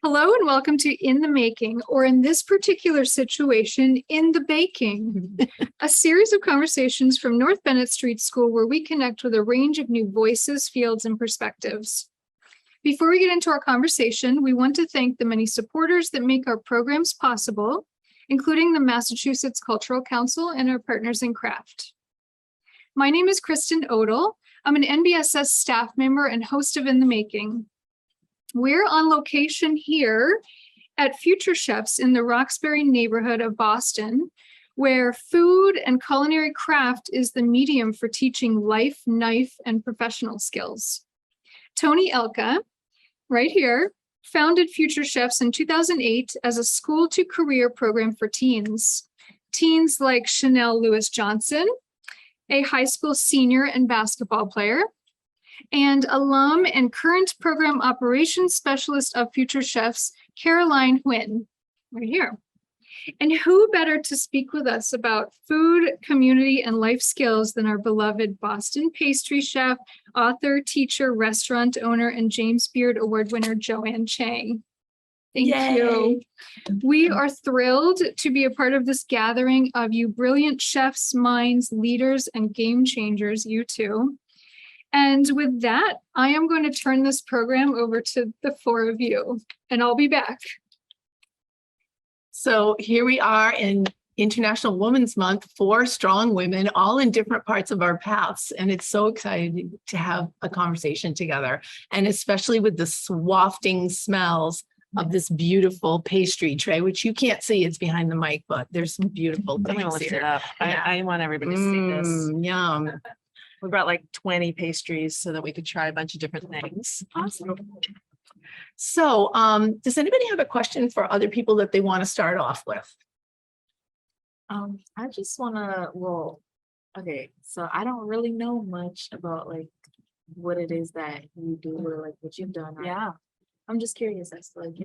Hello and welcome to In the Making, or in this particular situation, In the Baking, a series of conversations from North Bennett Street School where we connect with a range of new voices, fields, and perspectives. Before we get into our conversation, we want to thank the many supporters that make our programs possible, including the Massachusetts Cultural Council and our partners in craft. My name is Kristen Odell. I'm an NBSS staff member and host of In the Making. We're on location here at Future Chefs in the Roxbury neighborhood of Boston, where food and culinary craft is the medium for teaching life, knife, and professional skills. Toni Elka, right here, founded Future Chefs in 2008 as a school-to-career program for teens. Teens like Shanell Lewis-Johnson, a high school senior and basketball player, and alum and current program operations specialist of Future Chefs, Huynh, right here. And who better to speak with us about food, community, and life skills than our beloved Boston pastry chef, author, teacher, restaurant owner, and James Beard Award winner, Joanne Chang. Thank you. We are thrilled to be a part of this gathering of you brilliant chefs, minds, leaders, and game changers, you two. And with that, I am going to turn this program over to the four of you, and I'll be back. So here we are in International Women's Month, 4 strong women, all in different parts of our paths. And it's so exciting to have a conversation together, and especially with the wafting smells of this beautiful pastry tray, which you can't see, it's behind the mic, but there's some beautiful things lift here. it up. I want everybody to see this. Yum. We brought like 20 pastries so that we could try a bunch of different things. Awesome. So does anybody have a question for other people that they want to start off with? I just wanna, okay, so I don't really know much about like what it is that you do or like what you've done. Yeah. I'm just curious as to like,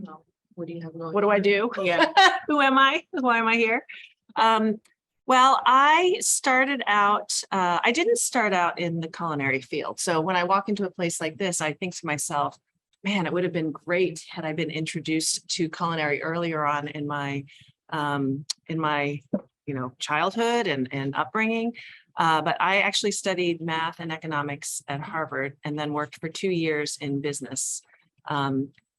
what do you have going What do I do? Yeah. Who am I? Why am I here? Well, I started out, I didn't start out in the culinary field. So when I walk into a place like this, I think to myself, man, it would have been great had I been introduced to culinary earlier on in my childhood and upbringing. But I actually studied math and economics at Harvard and then worked for 2 years in business.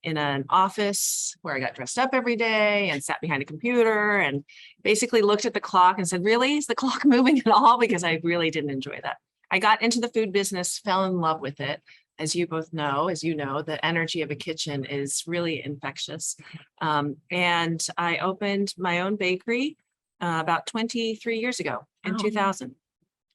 In an office where I got dressed up every day and sat behind a computer and basically looked at the clock and said, really, is the clock moving at all? Because I really didn't enjoy that. I got into the food business, fell in love with it. As you both know, the energy of a kitchen is really infectious. And I opened my own bakery about 23 years ago in 2000.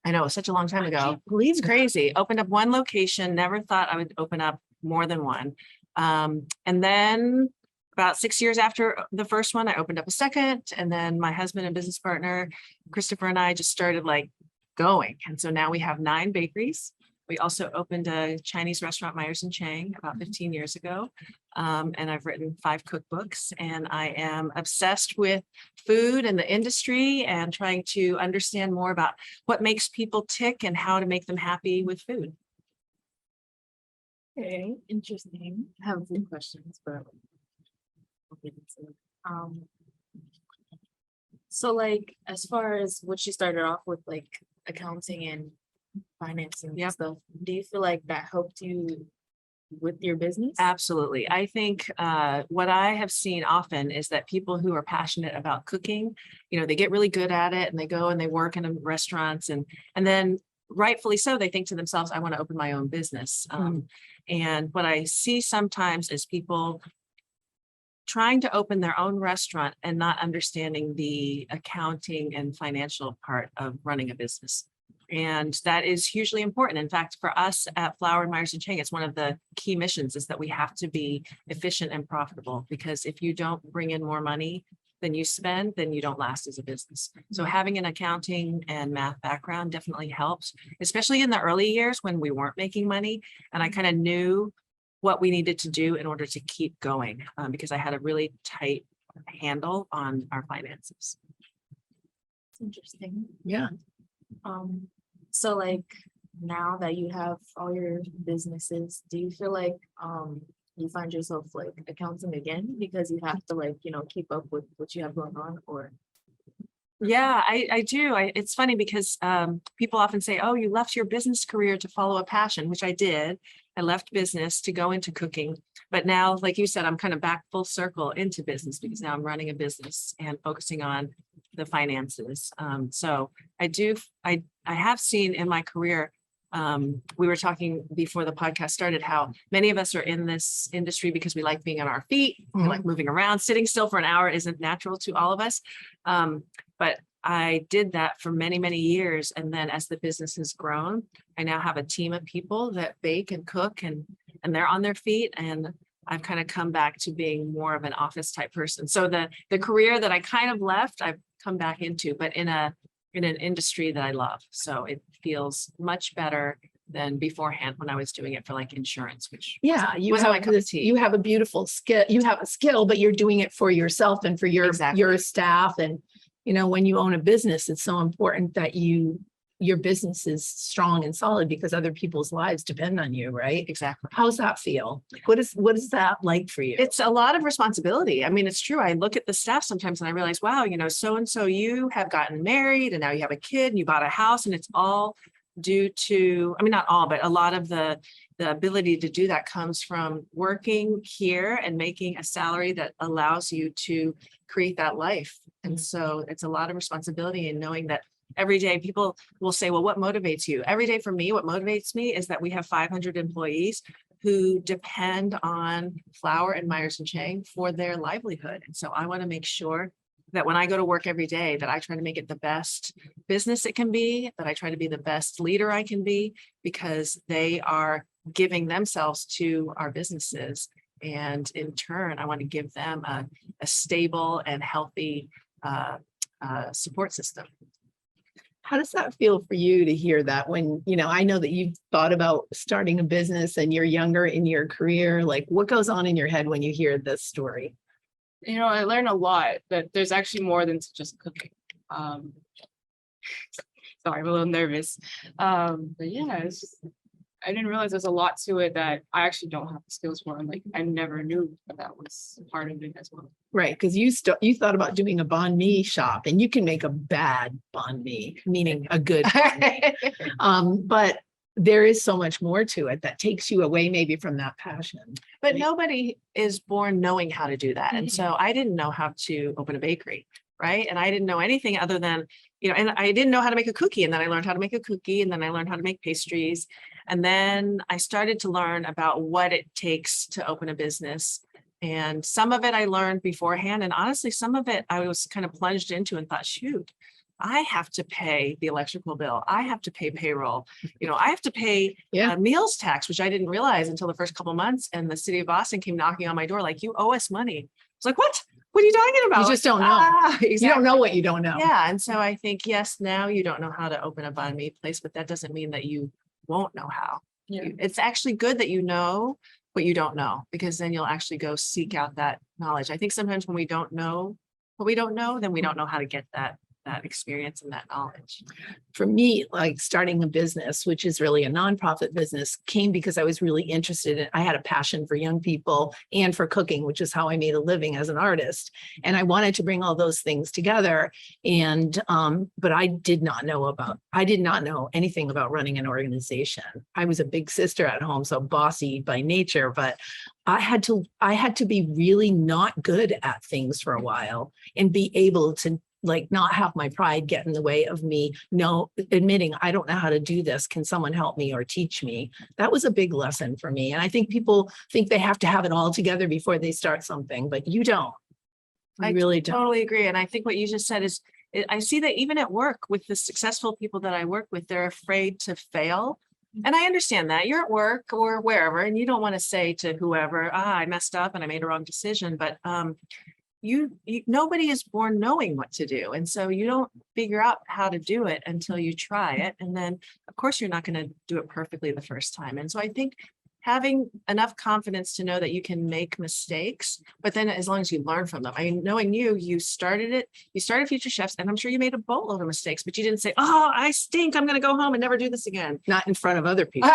I know, such a long time ago. It's crazy. Opened up one location, never thought I would open up more than one. And then about 6 years after the first one, I opened up a second. And then my husband and business partner, Christopher, and I just started like going. And so now we have 9 bakeries. We also opened a Chinese restaurant, Myers and Chang, about 15 years ago. And I've written 5 cookbooks, and I am obsessed with food and the industry and trying to understand more about what makes people tick and how to make them happy with food. Okay, interesting. I have a few questions, but so like as far as what you started off with, like accounting and financing and stuff, do you feel like that helped you with your business? Absolutely. I think what I have seen often is that people who are passionate about cooking, they get really good at it and they go and they work in restaurants and then rightfully so, they think to themselves, I want to open my own business. And what I see sometimes is people trying to open their own restaurant and not understanding the accounting and financial part of running a business. And that is hugely important. In fact, for us at Flour and Myers and Chang, it's one of the key missions is that we have to be efficient and profitable, because if you don't bring in more money than you spend, then you don't last as a business. So having an accounting and math background definitely helps, especially in the early years when we weren't making money. And I kind of knew what we needed to do in order to keep going because I had a really tight handle on our finances. It's interesting. Yeah. So like now that you have all your businesses, do you feel like you find yourself like accounting again because you have to like, keep up with what you have going on, or? Yeah, I do. It's funny because people often say, oh, you left your business career to follow a passion, which I did. I left business to go into cooking. But now, like you said, I'm kind of back full circle into business because now I'm running a business and focusing on the finances. So I have seen in my career, we were talking before the podcast started, how many of us are in this industry because we like being on our feet, we like moving around. Sitting still for an hour isn't natural to all of us. But I did that for many, many years. And then as the business has grown, I now have a team of people that bake and cook and they're on their feet. And I've kind of come back to being more of an office type person. So the career that I kind of left, I've come back into, but in an industry that I love. So it feels much better than beforehand when I was doing it for like insurance, which wasn't my cup of tea. You have a beautiful skill. You have a skill, but you're doing it for yourself and for your staff. And when you own a business, it's so important that your business is strong and solid because other people's lives depend on you, right? Exactly. How's that feel? What is that like for you? It's a lot of responsibility. I mean, it's true. I look at the staff sometimes and I realize, wow, so-and-so you have gotten married and now you have a kid and you bought a house, and it's all due to, I mean, not all, but a lot of the ability to do that comes from working here and making a salary that allows you to create that life. And so it's a lot of responsibility, and knowing that every day people will say, well, what motivates you? Every day for me, what motivates me is that we have 500 employees who depend on Flour and Myers and Chang for their livelihood. And so I want to make sure that when I go to work every day, that I try to make it the best business it can be, that I try to be the best leader I can be, because they are giving themselves to our businesses. And in turn, I want to give them a stable and healthy support system. How does that feel for you to hear that when, I know that you've thought about starting a business and you're younger in your career, like what goes on in your head when you hear this story? I learned a lot, that there's actually more than just cooking. Sorry, I'm a little nervous. But yeah, it's just, I didn't realize there's a lot to it that I actually don't have the skills for. And like, I never knew that was part of it as well. Right, because you thought about doing a banh mi shop, and you can make a bad banh mi, meaning a good banh mi. But there is so much more to it that takes you away maybe from that passion. But nobody is born knowing how to do that. And so I didn't know how to open a bakery, right? And I didn't know anything other than, and I didn't know how to make a cookie. And then I learned how to make a cookie, and then I learned how to make pastries. And then I started to learn about what it takes to open a business. And some of it I learned beforehand. And honestly, some of it I was kind of plunged into and thought, shoot, I have to pay the electrical bill. I have to pay payroll. I have to pay meals tax, which I didn't realize until the first couple of months. And the city of Boston came knocking on my door like, you owe us money. It's like, what? What are you talking about? You just don't know. Exactly. You don't know what you don't know. Yeah. And so I think, yes, now you don't know how to open a banh mi place, but that doesn't mean that you won't know how. Yeah. It's actually good that you know what you don't know, because then you'll actually go seek out that knowledge. I think sometimes when we don't know what we don't know, then we don't know how to get that experience and that knowledge. For me, like starting a business, which is really a nonprofit business, came because I was really interested in, I had a passion for young people and for cooking, which is how I made a living as an artist. And I wanted to bring all those things together. And, but I did not know anything about running an organization. I was a big sister at home, so bossy by nature, but I had to be really not good at things for a while and be able to like not have my pride get in the way of me admitting I don't know how to do this. Can someone help me or teach me? That was a big lesson for me. And I think people think they have to have it all together before they start something, but you don't. I really don't. Totally agree. And I think what you just said is, I see that even at work with the successful people that I work with, they're afraid to fail. And I understand that you're at work or wherever, and you don't want to say to whoever, I messed up and I made a wrong decision, but nobody is born knowing what to do. And so you don't figure out how to do it until you try it. And then of course you're not going to do it perfectly the first time. And so I think having enough confidence to know that you can make mistakes, but then as long as you learn from them. I mean, knowing you started Future Chefs, and I'm sure you made a boatload of mistakes, but you didn't say, oh, I stink, I'm going to go home and never do this again. Not in front of other people.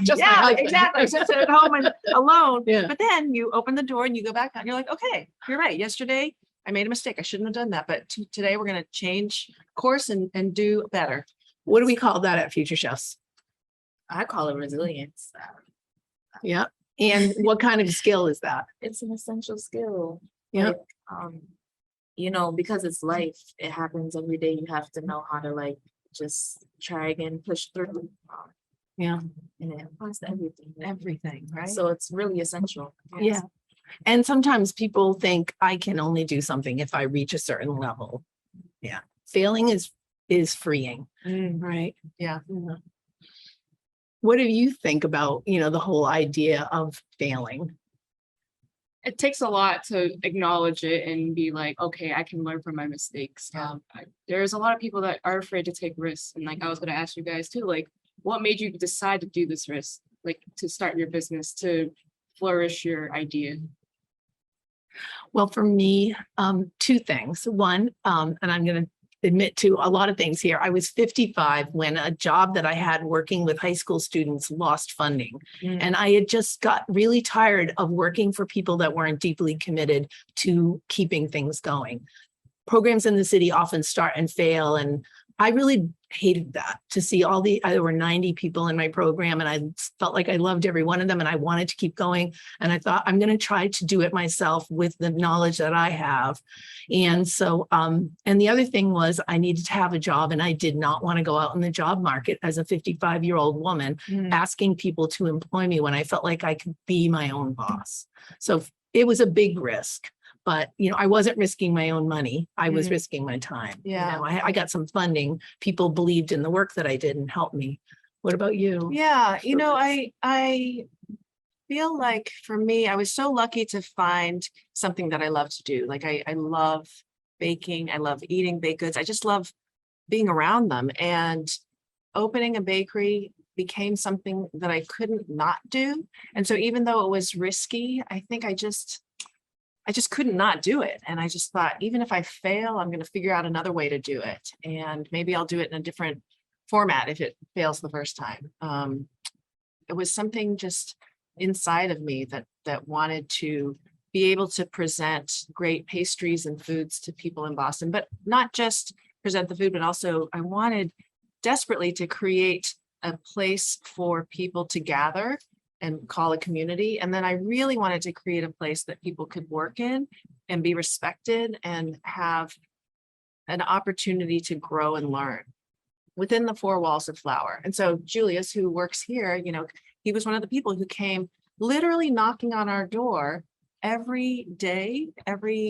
Just my Yeah, husband. exactly. Just at home and alone. Yeah. But then you open the door and you go back out and you're like, okay, you're right. Yesterday I made a mistake. I shouldn't have done that. But today we're going to change course and do better. What do we call that at Future Chefs? I call it resilience. Yeah. And what kind of skill is that? It's an essential skill. Yeah. Like, you know, because it's life, it happens every day. You have to know how to like just try again, push through. Yeah. And it applies to everything. Everything, right? So it's really essential. Yeah. And sometimes people think I can only do something if I reach a certain level. Yeah. Failing is freeing, right? Yeah. What do you think about, the whole idea of failing? It takes a lot to acknowledge it and be like, okay, I can learn from my mistakes. Yeah. There's a lot of people that are afraid to take risks. And like, I was going to ask you guys too, like, what made you decide to do this risk? Like to start your business, to flourish your idea? Well, for me, two things. One, and I'm going to admit to a lot of things here. I was 55 when a job that I had working with high school students lost funding. And I had just got really tired of working for people that weren't deeply committed to keeping things going. Programs in the city often start and fail. And I really hated that, to see there were 90 people in my program and I felt like I loved every one of them and I wanted to keep going. And I thought, I'm going to try to do it myself with the knowledge that I have. And so, and the other thing was I needed to have a job, and I did not want to go out in the job market as a 55-year-old woman asking people to employ me when I felt like I could be my own boss. So it was a big risk. But, I wasn't risking my own money. I was risking my time. Yeah. I got some funding. People believed in the work that I did and helped me. What about you? Yeah, I feel like for me, I was so lucky to find something that I love to do. Like I love baking. I love eating baked goods. I just love being around them. And opening a bakery became something that I couldn't not do. And so even though it was risky, I think I just couldn't not do it. And I just thought, even if I fail, I'm going to figure out another way to do it. And maybe I'll do it in a different format if it fails the first time. It was something just inside of me that wanted to be able to present great pastries and foods to people in Boston, but not just present the food, but also I wanted desperately to create a place for people to gather and call a community. And then I really wanted to create a place that people could work in and be respected and have an opportunity to grow and learn within the four walls of Flower. And so Julius, who works here, he was one of the people who came literally knocking on our door every day,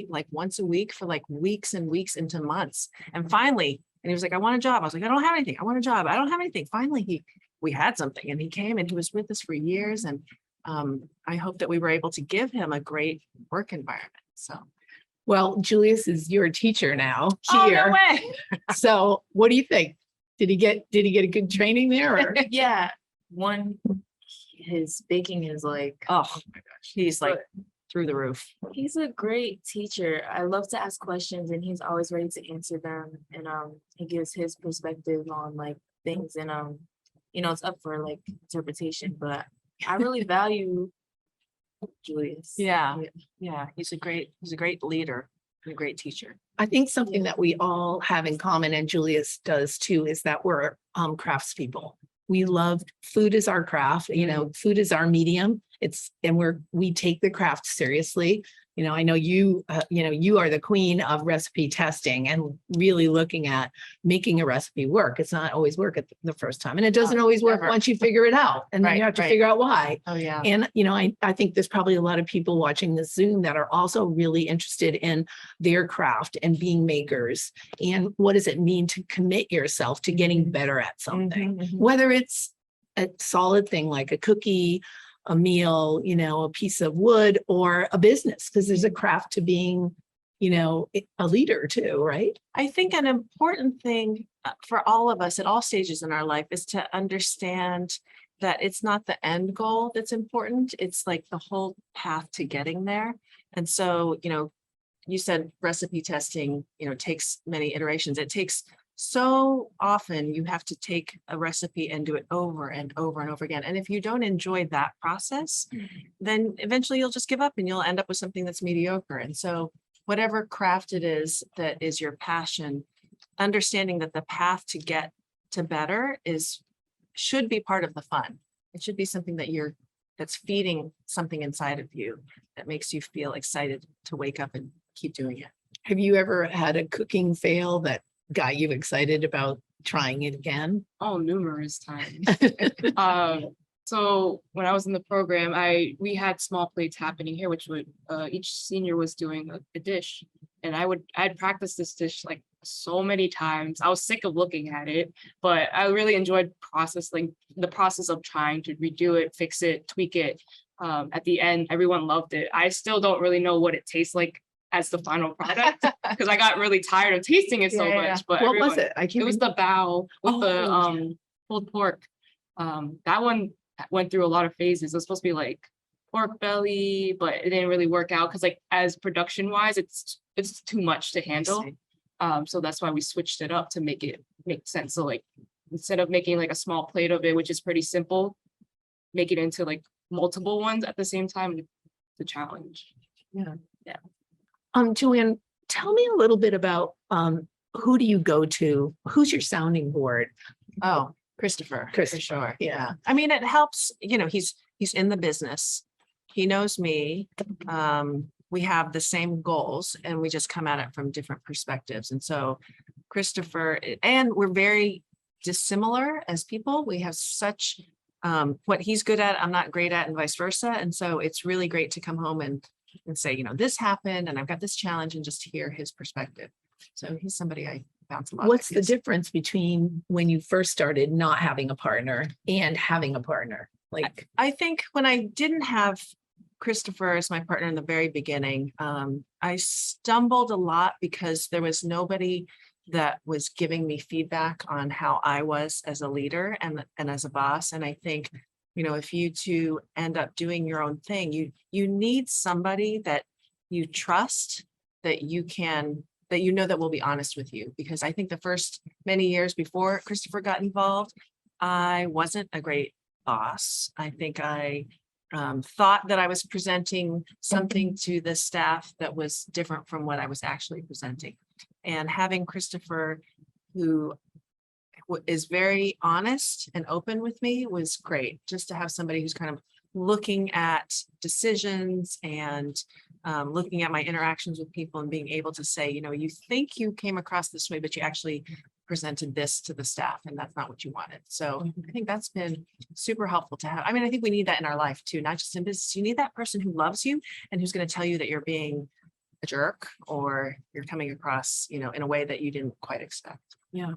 like once a week for like weeks and weeks into months. And finally, and he was like, I want a job. I was like, I don't have anything. I want a job. I don't have anything. Finally, we had something, and he came and he was with us for years. And I hope that we were able to give him a great work environment. So, well, Julius is your teacher now oh, here. no way. So what do you think? Did he get a good training there? Or? Yeah. His baking is like, Oh my gosh, he's like through the roof. he's a great teacher. I love to ask questions and he's always ready to answer them. And he gives his perspective on like things, and it's up for like interpretation, but I really value Julius. Yeah. He's a great leader and a great teacher. I think something that we all have in common, and Julius does too, is that we're craftspeople. We love food is our craft, food is our medium. We take the craft seriously. I know you are the queen of recipe testing and really looking at making a recipe work. It's not always work at the first time, and it doesn't always work never. once you figure it out, and then you have to figure out why. Oh yeah. And, I think there's probably a lot of people watching this Zoom that are also really interested in their craft and being makers. And what does it mean to commit yourself to getting better at something, whether it's a solid thing like a cookie, a meal, a piece of wood, or a business, because there's a craft to being, a leader too, right? I think an important thing for all of us at all stages in our life is to understand that it's not the end goal that's important. It's like the whole path to getting there. And so, you said recipe testing, takes many iterations. It takes so often you have to take a recipe and do it over and over and over again. And if you don't enjoy that process, then eventually you'll just give up and you'll end up with something that's mediocre. And so whatever craft it is that is your passion, understanding that the path to get to better should be part of the fun. It should be something that's feeding something inside of you that makes you feel excited to wake up and keep doing it. Have you ever had a cooking fail that got you excited about trying it again? Oh, numerous times. So when I was in the program, we had small plates happening here, which would each senior was doing a dish, and I'd practiced this dish like so many times. I was sick of looking at it, but I really enjoyed the process of trying to redo it, fix it, tweak it. At the end, everyone loved it. I still don't really know what it tastes like as the final product because I got really tired of tasting it so much. But what was it? It was the bao with the pulled pork. That one went through a lot of phases. It was supposed to be like pork belly, but it didn't really work out because like as production wise, it's too much to handle. So that's why we switched it up to make it make sense. So like instead of making like a small plate of it, which is pretty simple, make it into like multiple ones at the same time. The challenge. Yeah. Joanne, tell me a little bit about who do you go to? Who's your sounding board? Oh, Christopher, for sure. Yeah. I mean, it helps, he's in the business. He knows me. We have the same goals and we just come at it from different perspectives. And so Christopher, and we're very dissimilar as people. We have such, what he's good at, I'm not great at, and vice versa. And so it's really great to come home and say, this happened and I've got this challenge, and just hear his perspective. So he's somebody I bounce a lot. What's the difference between when you first started not having a partner and having a partner? Like, I think when I didn't have Christopher as my partner in the very beginning, I stumbled a lot because there was nobody that was giving me feedback on how I was as a leader and as a boss. And I think, if you two end up doing your own thing, you need somebody that you trust, that that will be honest with you. Because I think the first many years before Christopher got involved, I wasn't a great boss. I think I thought that I was presenting something to the staff that was different from what I was actually presenting. And having Christopher, who is very honest and open with me, was great. Just to have somebody who's kind of looking at decisions and looking at my interactions with people and being able to say, you think you came across this way, but you actually presented this to the staff and that's not what you wanted. So I think that's been super helpful to have. I mean, I think we need that in our life too, not just in business. You need that person who loves you and who's going to tell you that you're being a jerk or you're coming across, in a way that you didn't quite expect. yeah.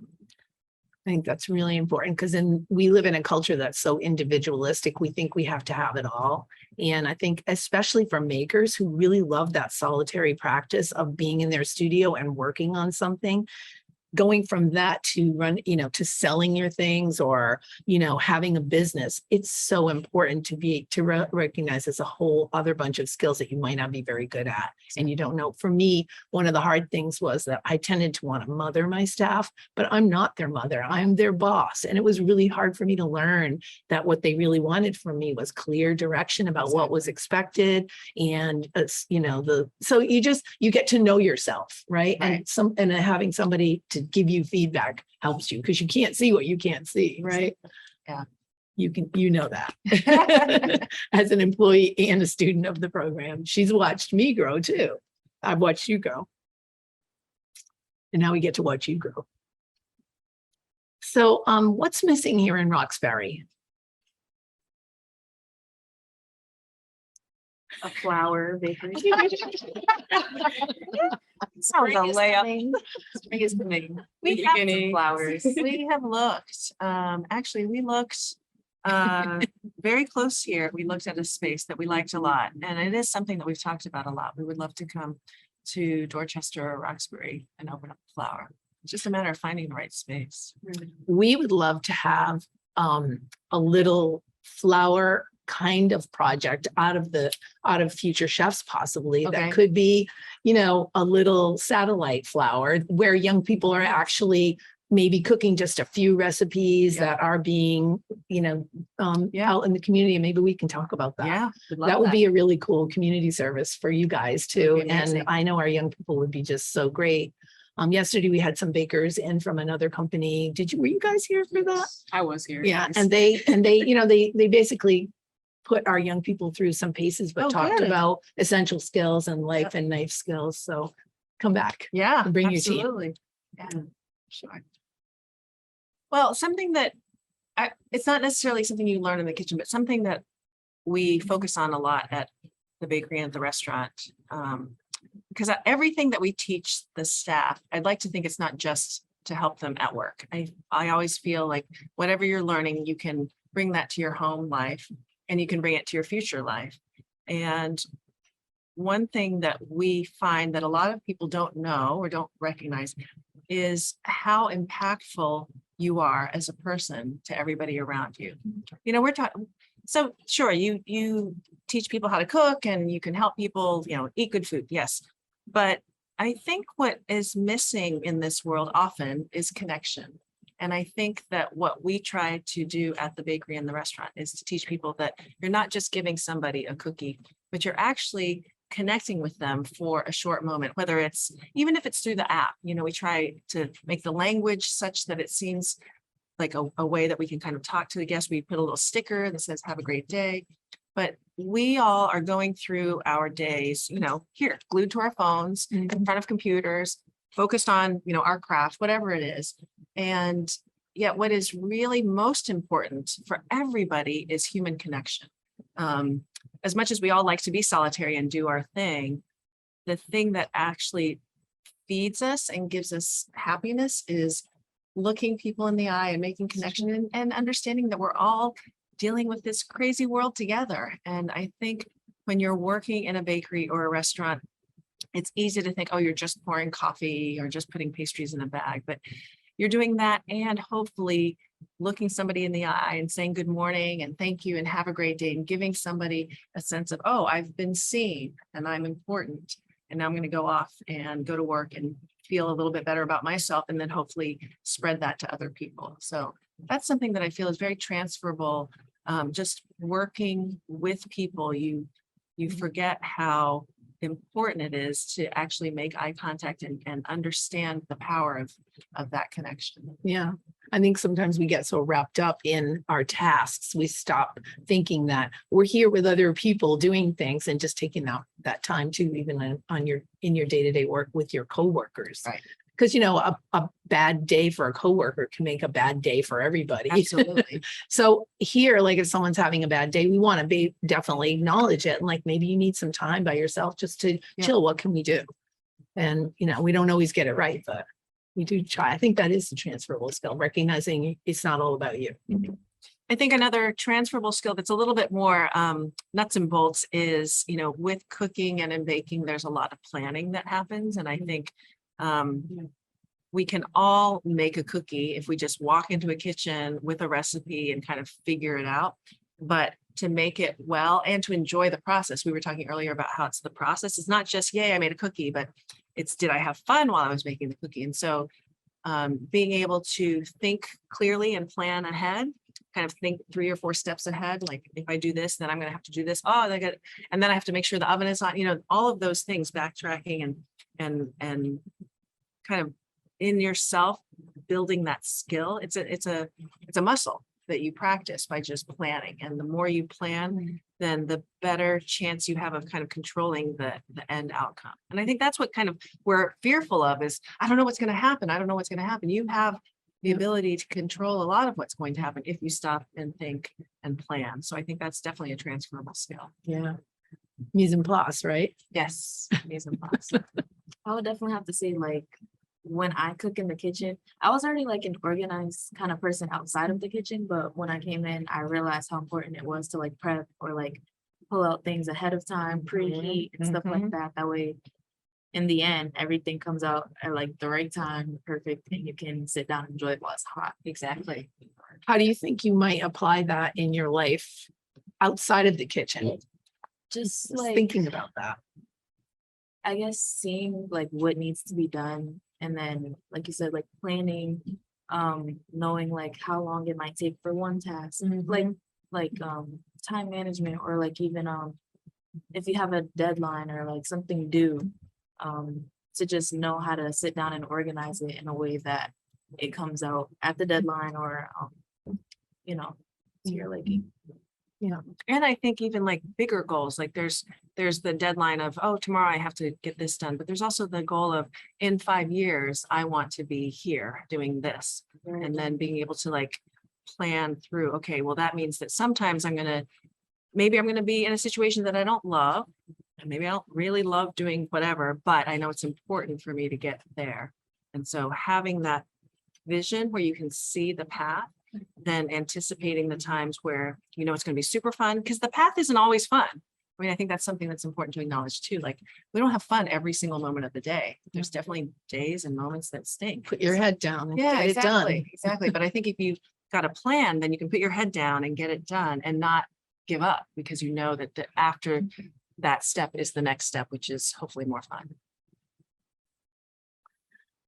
I think that's really important because we live in a culture that's so individualistic. We think we have to have it all. And I think especially for makers who really love that solitary practice of being in their studio and working on something, going from that to run, to selling your things or, having a business, it's so important to recognize there's a whole other bunch of skills that you might not be very good at. And you don't know. For me, one of the hard things was that I tended to want to mother my staff, but I'm not their mother. I'm their boss. And it was really hard for me to learn that what they really wanted from me was clear direction about what was expected. And so you get to know yourself, right? And having somebody to give you feedback helps you because you can't see what you can't see, right? Yeah. You know that as an employee and a student of the program. She's watched me grow too. I've watched you grow. And now we get to watch you grow. So what's missing here in Roxbury? A flower bakery. Sounds a layup. Spring is coming. We have some flowers. We have looked, actually, we looked very close here. We looked at a space that we liked a lot. And it is something that we've talked about a lot. We would love to come to Dorchester or Roxbury and open up a flower. It's just a matter of finding the right space. We would love to have a little flower kind of project out of Future Chefs possibly. Okay. That could be, a little satellite flower where young people are actually maybe cooking just a few recipes that are being, out in the community. And maybe we can talk about that. Yeah. That would be a really cool community service for you guys too. be And amazing. I know our young people would be just so great. Yesterday we had some bakers in from another company. Were you guys here for that? I was here. Yeah. yes. And they basically put our young people through some paces, but Oh, talked good. about essential skills and life and knife skills. So come back. Yeah. And bring your team. Absolutely. Yeah, sure. Well, something that it's not necessarily something you learn in the kitchen, but something that we focus on a lot at the bakery and the restaurant. Because everything that we teach the staff, I'd like to think it's not just to help them at work. I always feel like whatever you're learning, you can bring that to your home life and you can bring it to your future life. And one thing that we find that a lot of people don't know or don't recognize is how impactful you are as a person to everybody around you. We're talking, so sure, you teach people how to cook and you can help people, eat good food. Yes. But I think what is missing in this world often is connection. And I think that what we try to do at the bakery and the restaurant is to teach people that you're not just giving somebody a cookie, but you're actually connecting with them for a short moment, whether it's, even if it's through the app, we try to make the language such that it seems like a way that we can kind of talk to the guests. We put a little sticker that says, have a great day. But we all are going through our days, here, glued to our phones, in front of computers, focused on, our craft, whatever it is. And yet what is really most important for everybody is human connection. As much as we all like to be solitary and do our thing, the thing that actually feeds us and gives us happiness is looking people in the eye and making connection and understanding that we're all dealing with this crazy world together. And I think when you're working in a bakery or a restaurant, it's easy to think, oh, you're just pouring coffee or just putting pastries in a bag, but you're doing that and hopefully looking somebody in the eye and saying good morning and thank you and have a great day and giving somebody a sense of, oh, I've been seen and I'm important. And now I'm going to go off and go to work and feel a little bit better about myself and then hopefully spread that to other people. So that's something that I feel is very transferable. Just working with people, you forget how important it is to actually make eye contact and understand the power of that connection. Yeah. I think sometimes we get so wrapped up in our tasks, we stop thinking that we're here with other people doing things and just taking out that time to even in your day-to-day work with your coworkers. Right. Because, a bad day for a coworker can make a bad day for everybody. Absolutely. So here, like if someone's having a bad day, we want to definitely acknowledge it. And like, maybe you need some time by yourself just to chill. What can we do? And, we don't always get it right, but we do try. I think that is the transferable skill, recognizing it's not all about you. I think another transferable skill that's a little bit more nuts and bolts is, with cooking and in baking, there's a lot of planning that happens. And I think we can all make a cookie if we just walk into a kitchen with a recipe and kind of figure it out. But to make it well and to enjoy the process, we were talking earlier about how it's the process. It's not just, yay, I made a cookie, but it's, did I have fun while I was making the cookie? And so being able to think clearly and plan ahead, kind of think 3 or 4 steps ahead. Like if I do this, then I'm going to have to do this. Oh, and then I have to make sure the oven is on, all of those things, backtracking and kind of in yourself, building that skill. It's a muscle that you practice by just planning. And the more you plan, then the better chance you have of kind of controlling the end outcome. And I think that's what kind of we're fearful of is, I don't know what's going to happen. I don't know what's going to happen. You have the ability to control a lot of what's going to happen if you stop and think and plan. So I think that's definitely a transferable skill. Yeah. Mise en place, right? Yes. Mise en place. I would definitely have to say, like, when I cook in the kitchen, I was already like an organized kind of person outside of the kitchen, but when I came in, I realized how important it was to like prep or like pull out things ahead of time, preheat and stuff like that. That way, in the end, everything comes out at like the right time, perfect, and you can sit down and enjoy it while it's hot. Exactly. How do you think you might apply that in your life outside of the kitchen? Just Just like, thinking about that. I guess seeing like what needs to be done, and then like you said, like planning, knowing like how long it might take for one task, like time management, or like even if you have a deadline or like something due, to just know how to sit down and organize it in a way that it comes out at the deadline, or you know, to your liking. And I think even like bigger goals, like there's the deadline of, oh, tomorrow I have to get this done, but there's also the goal of in 5 years, I want to be here doing this. And then being able to like plan through, okay, well, that means that sometimes maybe I'm going to be in a situation that I don't love. And maybe I don't really love doing whatever, but I know it's important for me to get there. And so having that vision where you can see the path, then anticipating the times where you know it's going to be super fun, because the path isn't always fun. I mean, I think that's something that's important to acknowledge too. Like, we don't have fun every single moment of the day. There's definitely days and moments that stink. Put your head down and Yeah, get it done. exactly. But I think if you've got a plan, then you can put your head down and get it done and not give up, because you know that after that step is the next step, which is hopefully more fun.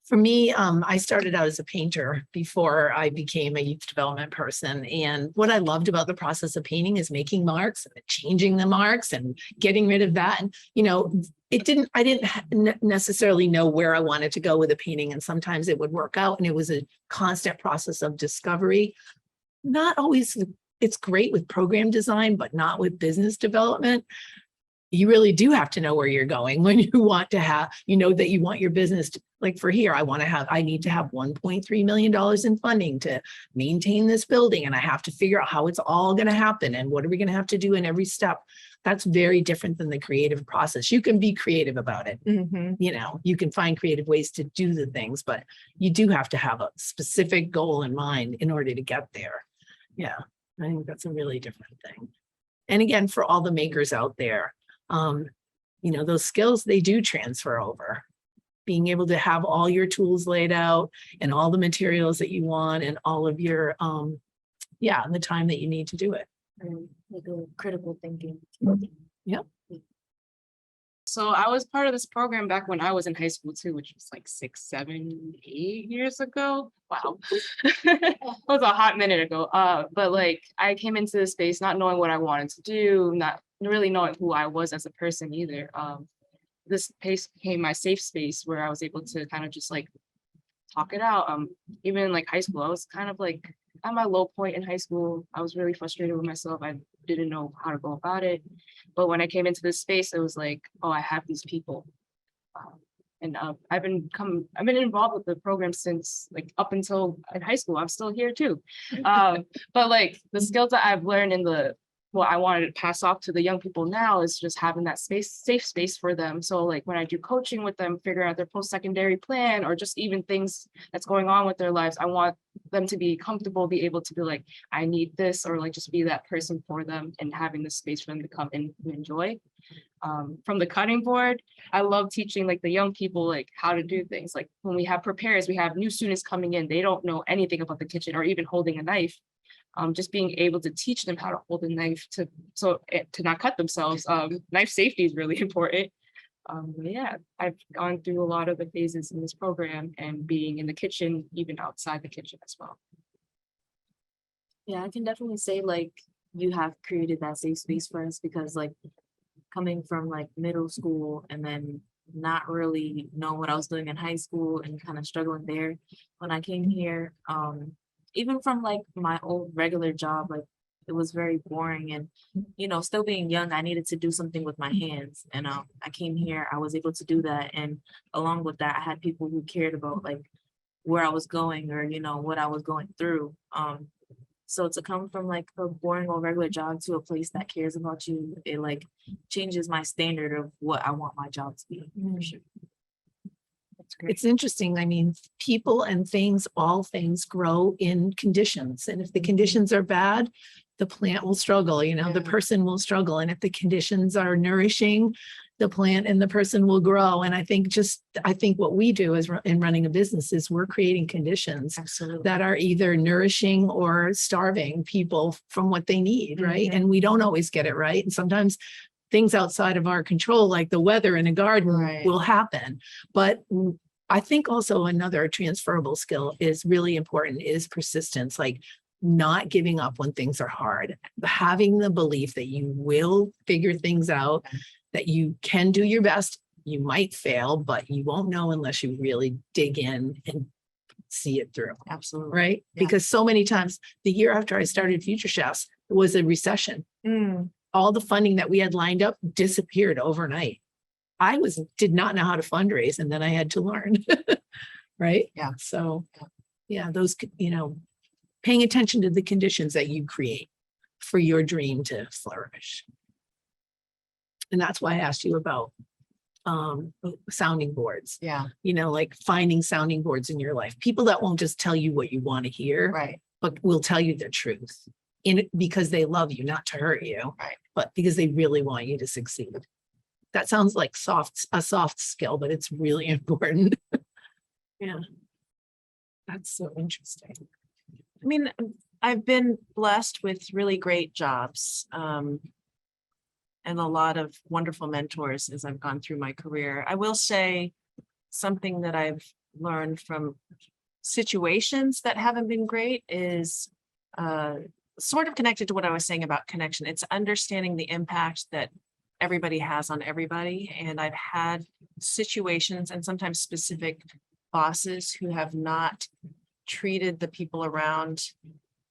For me, I started out as a painter before I became a youth development person. And what I loved about the process of painting is making marks and changing the marks and getting rid of that. And, you know, I didn't necessarily know where I wanted to go with a painting. And sometimes it would work out, and it was a constant process of discovery. Not always, it's great with program design, but not with business development. You really do have to know where you're going when you want to have, you know, that you want your business to, like for here, I need to have $1.3 million in funding to maintain this building. And I have to figure out how it's all going to happen and what are we going to have to do in every step. That's very different than the creative process. You can be creative about it. You know, you can find creative ways to do the things, but you do have to have a specific goal in mind in order to get there. Yeah, I think that's a really different thing. And again, for all the makers out there, you know, those skills, they do transfer over. Being able to have all your tools laid out and all the materials that you want and all of your, and the time that you need to do it. Like a critical thinking. Yep. So I was part of this program back when I was in high school too, which was like 6, 7, 8 years ago. Wow. That was a hot minute ago. But like I came into this space not knowing what I wanted to do, not really knowing who I was as a person either. This space became my safe space where I was able to kind of just like talk it out. Even in like high school, I was kind of like at my low point in high school. I was really frustrated with myself. I didn't know how to go about it. But when I came into this space, it was like, oh, I have these people. I've been involved with the program since like up until in high school. I'm still here too. But like the skills that I've learned in what I wanted to pass off to the young people now is just having that safe space for them. So like when I do coaching with them, figuring out their post-secondary plan, or just even things that's going on with their lives, I want them to be comfortable, be able to be like, I need this, or like just be that person for them, and having the space for them to come and enjoy. From the cutting board, I love teaching like the young people like how to do things. Like when we have prepares, we have new students coming in, they don't know anything about the kitchen or even holding a knife. Just being able to teach them how to hold a knife to not cut themselves. Knife safety is really important. I've gone through a lot of the phases in this program, and being in the kitchen, even outside the kitchen as well. Yeah, I can definitely say like you have created that safe space for us, because like coming from like middle school and then not really know what I was doing in high school and kind of struggling there, when I came here, even from like my old regular job, like it was very boring, and you know, still being young, I needed to do something with my hands, and I came here, I was able to do that, and along with that, I had people who cared about like where I was going, or you know, what I was going through. So to come from like a boring or regular job to a place that cares about you, it like changes my standard of what I want my job to be. For sure. It's interesting. I mean, people and things, all things grow in conditions. And if the conditions are bad, the plant will struggle, you know, the person will struggle. And if the conditions are nourishing, the plant and the person will grow. And I think what we do is in running a business is we're creating conditions Absolutely. that are either nourishing or starving people from what they need, right? And we don't always get it right. And sometimes things outside of our control, like the weather in a garden, Right. will happen. But I think also another transferable skill is really important is persistence, like not giving up when things are hard, having the belief that you will figure things out, that you can do your best. You might fail, but you won't know unless you really dig in and see it through. Absolutely. Right? Yeah. Because so many times the year after I started Future Chefs, it was a recession. All the funding that we had lined up disappeared overnight. I did not know how to fundraise, and then I had to learn. Right? Yeah. So yeah, those, paying attention to the conditions that you create for your dream to flourish. And that's why I asked you about sounding boards, Yeah. like finding sounding boards in your life, people that won't just tell you what you want to hear, Right. but will tell you the truth because they love you, not to hurt you, Right. but because they really want you to succeed. That sounds like a soft skill, but it's really important. Yeah. That's so interesting. I mean, I've been blessed with really great jobs, and a lot of wonderful mentors as I've gone through my career. I will say something that I've learned from situations that haven't been great is sort of connected to what I was saying about connection. It's understanding the impact that everybody has on everybody. And I've had situations and sometimes specific bosses who have not treated the people around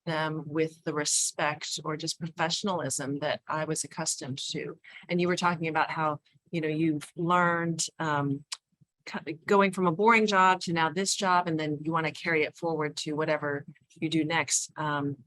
them with the respect or just professionalism that I was accustomed to. And you were talking about how, you've learned going from a boring job to now this job, and then you want to carry it forward to whatever you do next.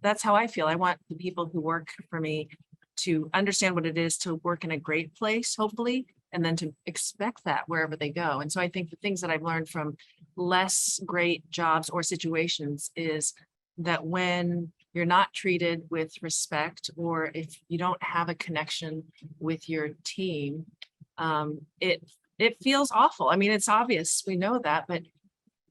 That's how I feel. I want the people who work for me to understand what it is to work in a great place, hopefully, and then to expect that wherever they go. And so I think the things that I've learned from less great jobs or situations is that when you're not treated with respect, or if you don't have a connection with your team, it feels awful. I mean, it's obvious, we know that, but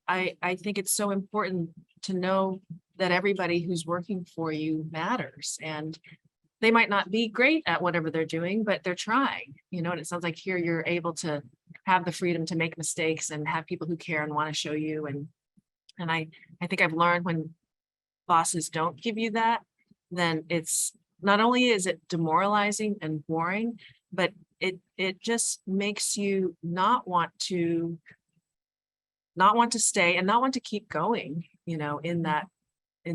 I think it's so important to know that everybody who's working for you matters, and they might not be great at whatever they're doing, but they're trying, and it sounds like here you're able to have the freedom to make mistakes and have people who care and want to show you. And I think I've learned when bosses don't give you that, then it's not only is it demoralizing and boring, but it just makes you not want to stay and not want to keep going, in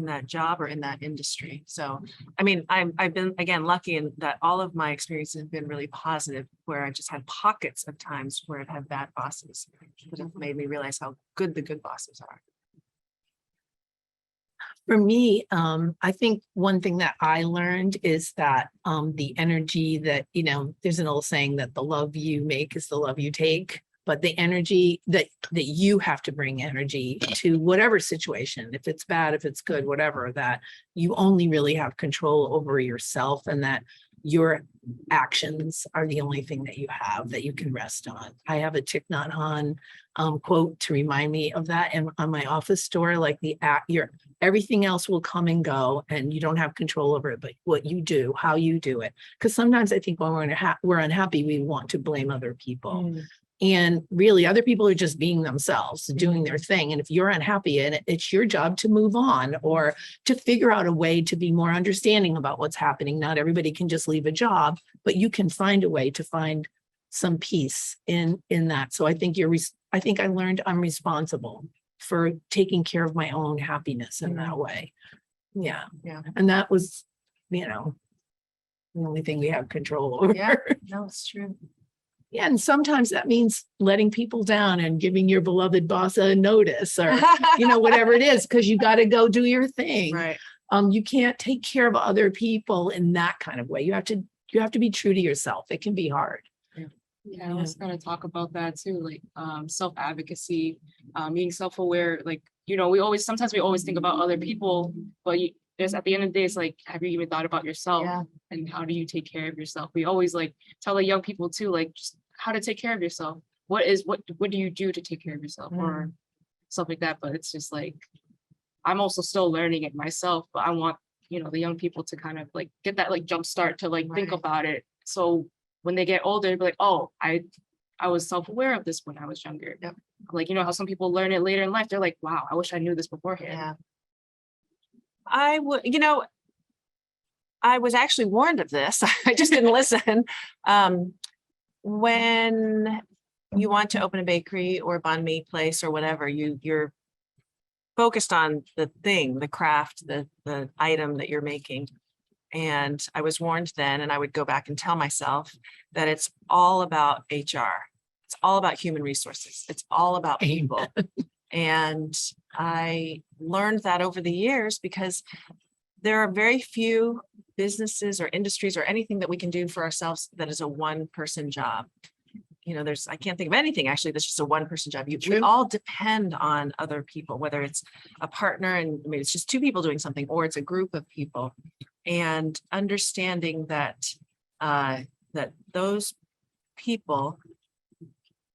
that job or in that industry. So, I mean, I've been, again, lucky in that all of my experiences have been really positive, where I just had pockets of times where I've had bad bosses that have made me realize how good the good bosses are. For me, I think one thing that I learned is that the energy that, there's an old saying that the love you make is the love you take, but the energy that you have to bring energy to whatever situation, if it's bad, if it's good, whatever, that you only really have control over yourself, and that your actions are the only thing that you have that you can rest on. I have a Thich Nhat Hanh quote to remind me of that. And on my office door, like everything else will come and go, and you don't have control over it, but what you do, how you do it. Because sometimes I think when we're unhappy, we want to blame other people. And really, other people are just being themselves, doing their thing. And if you're unhappy in it, it's your job to move on, or to figure out a way to be more understanding about what's happening. Not everybody can just leave a job, but you can find a way to find some peace in that. So I think I learned I'm responsible for taking care of my own happiness in that way. Yeah. Yeah. And that was, the only thing we have control over. Yeah, no, it's true. Yeah, and sometimes that means letting people down and giving your beloved boss a notice, or whatever it is, because you got to go do your thing. Right. You can't take care of other people in that kind of way. You have to be true to yourself. It can be hard. Yeah, I was gonna talk about that too, like self-advocacy, being self-aware. Like, we always think about other people, but there's, at the end of the day, it's like, have you even thought about yourself? Yeah. And how do you take care of yourself? We always tell the young people too, just how to take care of yourself. What do you do to take care of yourself or stuff like that. But it's just like, I'm also still learning it myself, but I want, you know, the young people to kind of like get that like jump start to like think Right. about it. So when they get older, they'll be like, oh, I was self-aware of this when I was younger. Yep. Like, you know how some people learn it later in life. They're like, wow, I wish I knew this beforehand. Yeah. I would, you know, I was actually warned of this. I just didn't listen. When you want to open a bakery or a banh mi place or whatever, you're focused on the thing, the craft, the item that you're making. And I was warned then, and I would go back and tell myself that it's all about HR. It's all about human resources. It's all about people. And I learned that over the years because there are very few businesses or industries or anything that we can do for ourselves that is a one-person job. You know, I can't think of anything actually that's just a one-person job. We all depend on other people, whether it's a partner and maybe it's just two people doing something, or it's a group of people. And understanding that that those people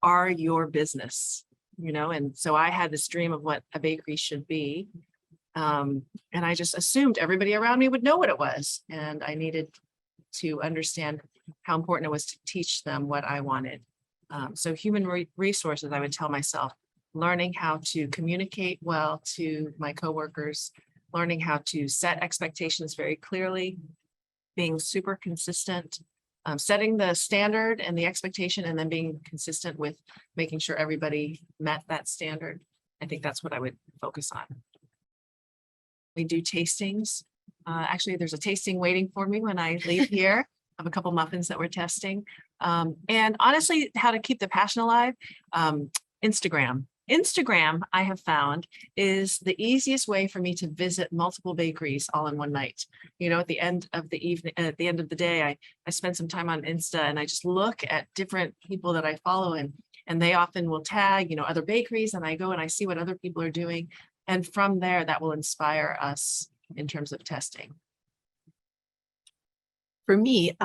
are your business, you know. And so I had this dream of what a bakery should be. And I just assumed everybody around me would know what it was. And I needed to understand how important it was to teach them what I wanted. So human resources, I would tell myself, learning how to communicate well to my coworkers, learning how to set expectations very clearly, being super consistent, setting the standard and the expectation, and then being consistent with making sure everybody met that standard. I think that's what I would focus on. We do tastings. Actually, there's a tasting waiting for me when I leave here of a couple muffins that we're testing. And honestly, how to keep the passion alive, Instagram. Instagram, I have found, is the easiest way for me to visit multiple bakeries all in one night. You know, at the end of the evening, at the end of the day, I spend some time on Insta and I just look at different people that I follow, and they often will tag, you know, other bakeries, and I go and I see what other people are doing. And from there, that will inspire us in terms of testing. For me,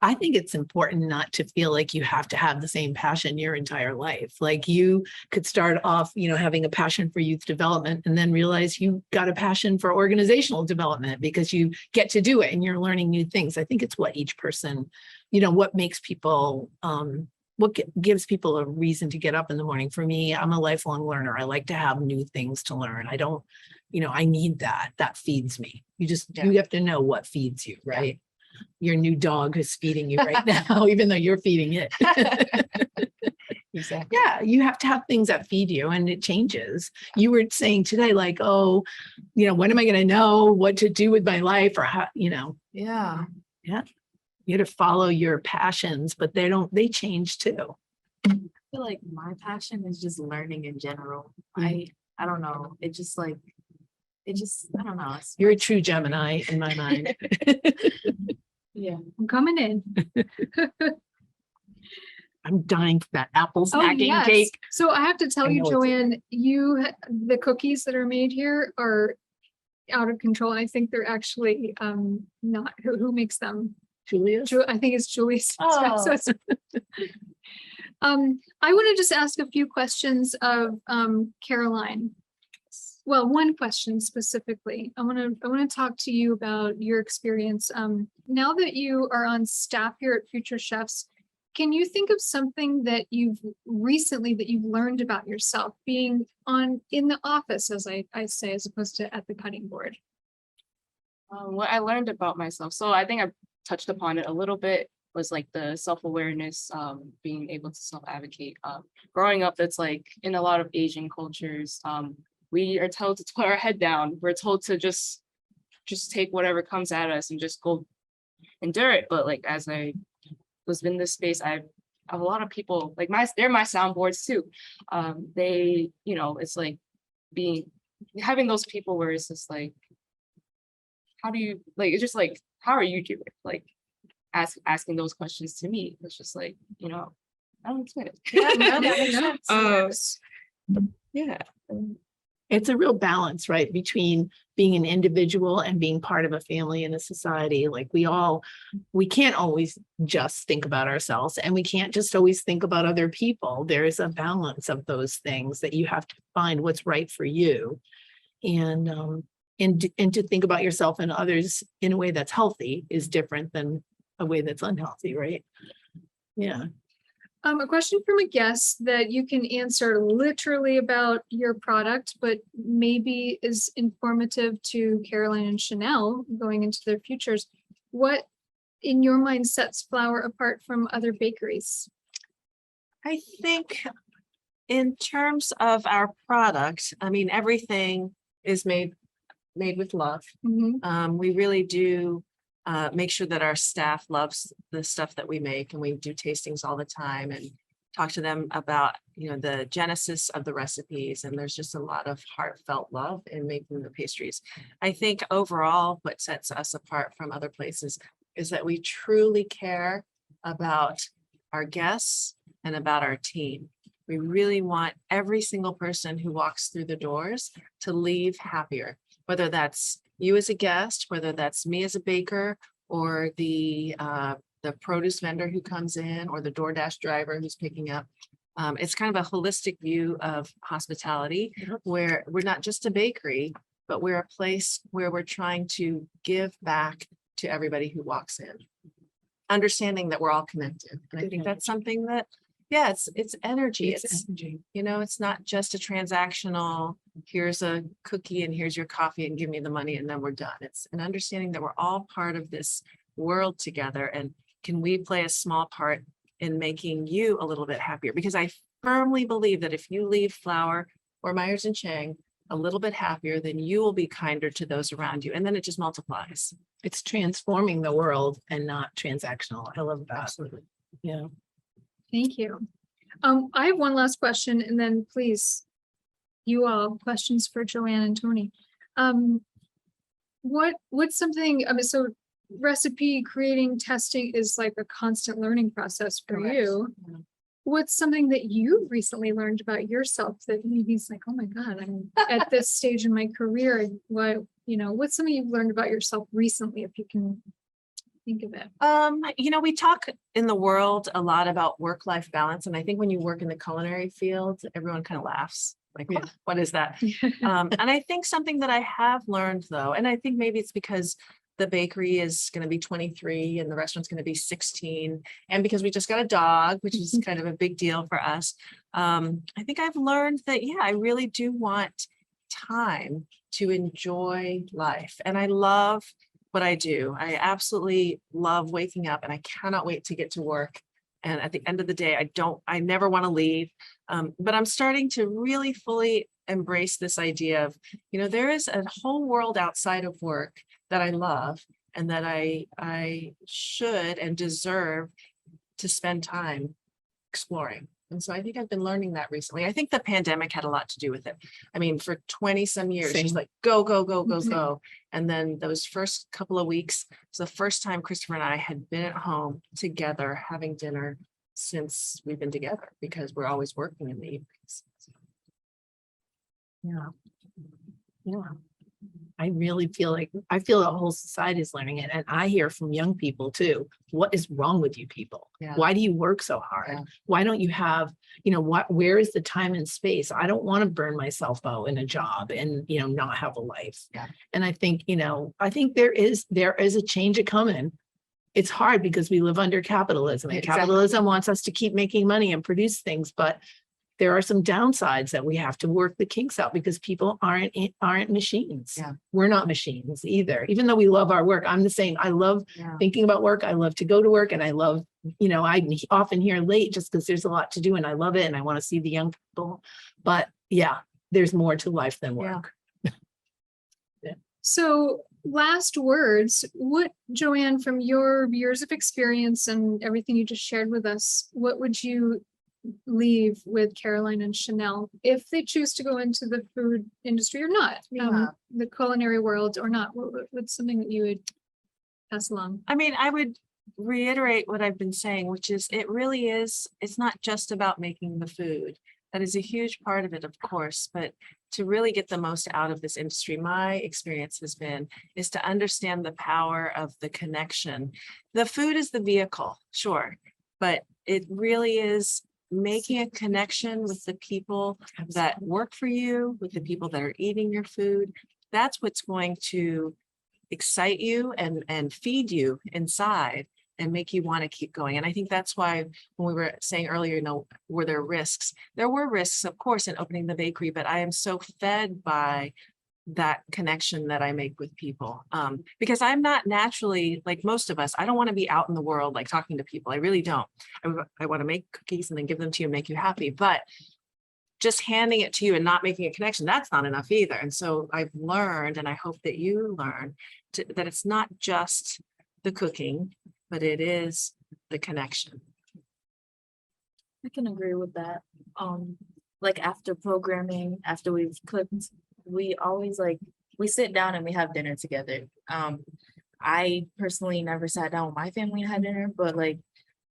I think it's important not to feel like you have to have the same passion your entire life. Like you could start off, you know, having a passion for youth development and then realize you got a passion for organizational development because you get to do it and you're learning new things. I think it's what each person, you know, what makes people, gives people a reason to get up in the morning. For me, I'm a lifelong learner. I like to have new things to learn. I don't, you know, I need that. That feeds me. You have to know what feeds you, right? Your new dog is feeding you right now, even though you're feeding it. Exactly. Yeah, you have to have things that feed you, and it changes. You were saying today, like, oh, you know, when am I going to know what to do with my life, or how, you know? Yeah. Yeah. You have to follow your passions, but they change too. I feel like my passion is just learning in general. I don't know. I don't know. You're a true Gemini in my mind. Yeah. I'm coming in. I'm dying for that apple Oh, snacking yes. cake. So I have to tell I you, know it's- Joanne, the cookies that are made here are out of control. And I think they're actually not, who makes them? Julia's? I think it's Julie's. Oh. So it's- I want to just ask a few questions of Caroline. Well, one question specifically. I want to talk to you about your experience. Now that you are on staff here at Future Chefs, can you think of something that you've learned about yourself being in the office, as I say, as opposed to at the cutting board? What I learned about myself. So I think I touched upon it a little bit, was like the self-awareness, being able to self-advocate. Growing up, it's like in a lot of Asian cultures, we are told to put our head down. We're told to just take whatever comes at us and just go endure it. But like, as I was in this space, I have a lot of people like they're my soundboards too. They, you know, it's like having those people where it's just like, how do you, like, it's just like, how are you doing? Like asking those questions to me. It's just like, you know, I don't explain it. Yeah, no, that makes sense. Yeah. It's a real balance, right, between being an individual and being part of a family and a society. Like we can't always just think about ourselves, and we can't just always think about other people. There is a balance of those things that you have to find what's right for you. And to think about yourself and others in a way that's healthy is different than a way that's unhealthy, right? Yeah. A question from a guest that you can answer literally about your product, but maybe is informative to Caroline and Shanell going into their futures. What, in your mind, sets flour apart from other bakeries? I think in terms of our product, I mean, everything is made with love. We really do make sure that our staff loves the stuff that we make, and we do tastings all the time and talk to them about, the genesis of the recipes. And there's just a lot of heartfelt love in making the pastries. I think overall, what sets us apart from other places is that we truly care about our guests and about our team. We really want every single person who walks through the doors to leave happier, whether that's you as a guest, whether that's me as a baker, or the produce vendor who comes in, or the DoorDash driver who's picking up. It's kind of a holistic view of hospitality, where we're not just a bakery, but we're a place where we're trying to give back to everybody who walks in, understanding that we're all connected. And I think that's something that, it's energy. It's energy. It's not just a transactional, here's a cookie and here's your coffee and give me the money and then we're done. It's an understanding that we're all part of this world together, and can we play a small part in making you a little bit happier? Because I firmly believe that if you leave Flour or Myers and Chang a little bit happier, then you will be kinder to those around you, and then it just multiplies. It's transforming the world and not transactional. I love that. Absolutely. Yeah. Thank you. I have one last question, and then please, you all, questions for Joanne and Toni. What's something, so recipe creating, testing is like a constant learning process for Correct. you. Yeah. What's something that you recently learned about yourself that maybe it's like, oh my God, I'm at this stage in my career. What's something you've learned about yourself recently, if you can think of it? We talk in the world a lot about work-life balance. And I think when you work in the culinary field, everyone kind of laughs. Like, what is that? And I think something that I have learned though, and I think maybe it's because the bakery is going to be 23 and the restaurant's going to be 16. And because we just got a dog, which is kind of a big deal for us. I think I've learned that, I really do want time to enjoy life. And I love what I do. I absolutely love waking up, and I cannot wait to get to work. And at the end of the day, I never want to leave. But I'm starting to really fully embrace this idea of, there is a whole world outside of work that I love, and that I should and deserve to spend time exploring. And so I think I've been learning that recently. I think the pandemic had a lot to do with it. I mean, for 20 some years, Same. it's like go, go, go, go, go. And then those first couple of weeks, it's the first time Christopher and I had been at home together having dinner since we've been together, because we're always working in the evenings. Yeah. Yeah. I really feel the whole society is learning it. And I hear from young people too. What is wrong with you people? Yeah. Why do you work so hard? Yeah. Why don't you have, where is the time and space? I don't want to burn myself out in a job and, not have a life. Yeah. And I think there is a change coming. It's hard because we live under capitalism, and Exactly. capitalism wants us to keep making money and produce things, but there are some downsides that we have to work the kinks out, because people aren't machines. Yeah. We're not machines either. Even though we love our work, I'm the same. I love thinking about work. I love to go to work, and I love, I'm often here late just because there's a lot to do and I love it and I want to see the young people. But yeah, there's more to life than work. So last words, what, Joanne, from your years of experience and everything you just shared with us, what would you leave with Caroline and Shanell if they choose to go into the food industry or not, the culinary world or not? What's something that you would pass along? I mean, I would reiterate what I've been saying, which is it's not just about making the food. That is a huge part of it, of course, but to really get the most out of this industry, my experience has been, is to understand the power of the connection. The food is the vehicle, sure, but it really is making a connection with the people that work for you, with the people that are eating your food. That's what's going to excite you and feed you inside and make you want to keep going. And I think that's why when we were saying earlier, were there risks? There were risks, of course, in opening the bakery, but I am so fed by that connection that I make with people. Because I'm not naturally, like most of us, I don't want to be out in the world, like talking to people. I really don't. I want to make cookies and then give them to you and make you happy. But just handing it to you and not making a connection, that's not enough either. And so I've learned, and I hope that you learn, that it's not just the cooking, but it is the connection. I can agree with that. Like after programming, after we've cooked, we always we sit down and we have dinner together. I personally never sat down with my family and had dinner, but like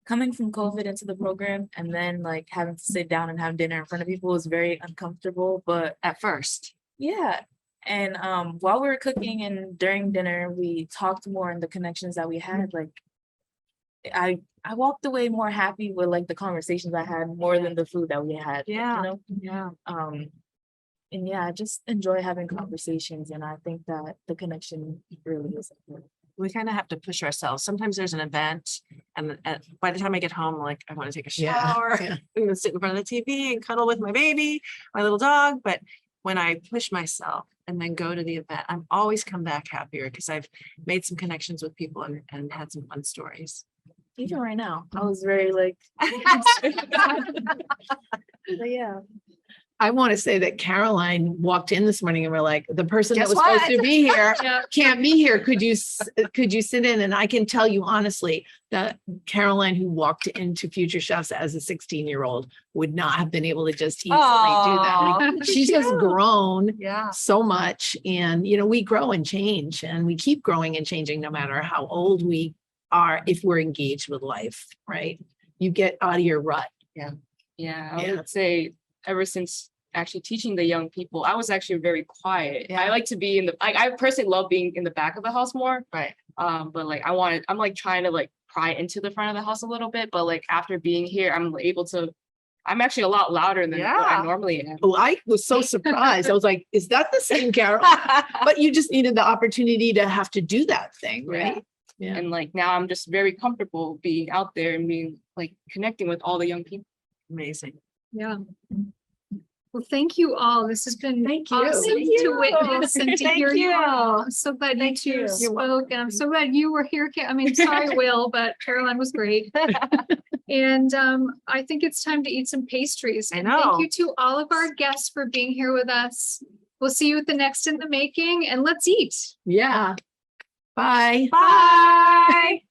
coming from COVID into the program and then like having to sit down and have dinner in front of people was very uncomfortable. But At first, yeah. And while we were cooking and during dinner, we talked more and the connections that we had, like I walked away more happy with like the conversations I had more than the food that we had. Yeah. You know? yeah. And yeah, I just enjoy having conversations, and I think that the connection really is important. We kind of have to push ourselves. Sometimes there's an event, and by the time I get home, like I want to take a shower, Yeah. I'm gonna sit in front of the TV and cuddle with my baby, my little dog. But when I push myself and then go to the event, I'm always come back happier because I've made some connections with people and had some fun stories. Even right now, I was very like, but yeah. I want to say that Caroline walked in this morning and we're like, the person that Guess was supposed what? to be here Yeah. can't be here. Could you sit in? And I can tell you honestly that Caroline, who walked into Future Chefs as a 16-year-old, would not have been able to just easily do that. Aw, She's just cute. grown Yeah. so much. And, we grow and change, and we keep growing and changing no matter how old we are, if we're engaged with life, right? You get out of your rut. Yeah, I Yeah. would say ever since actually teaching the young people, I was actually very quiet. Yeah. I like to be in the, I personally love being in the back of the house more. Right. But like I'm like trying to like pry into the front of the house a little bit, but like after being here, I'm actually a lot louder than what Yeah. I normally am. Oh, I was so surprised. I was like, is that the same Carol? But you just needed the opportunity to have to do that thing, right? Yeah. And like now I'm just very comfortable being out there and being like connecting with all the young people. Amazing. Yeah. Well, thank you all. This has been Thank you. awesome Thank to you. witness and to Thank hear you. you. all. I'm so glad Thank you two you. spoke, and I'm so glad you were here. I mean, sorry, Will, but Caroline was great. And I think it's time to eat some pastries. I And know. thank you to all of our guests for being here with us. We'll see you at the next In the Making, and let's eat. Yeah. Bye. Bye.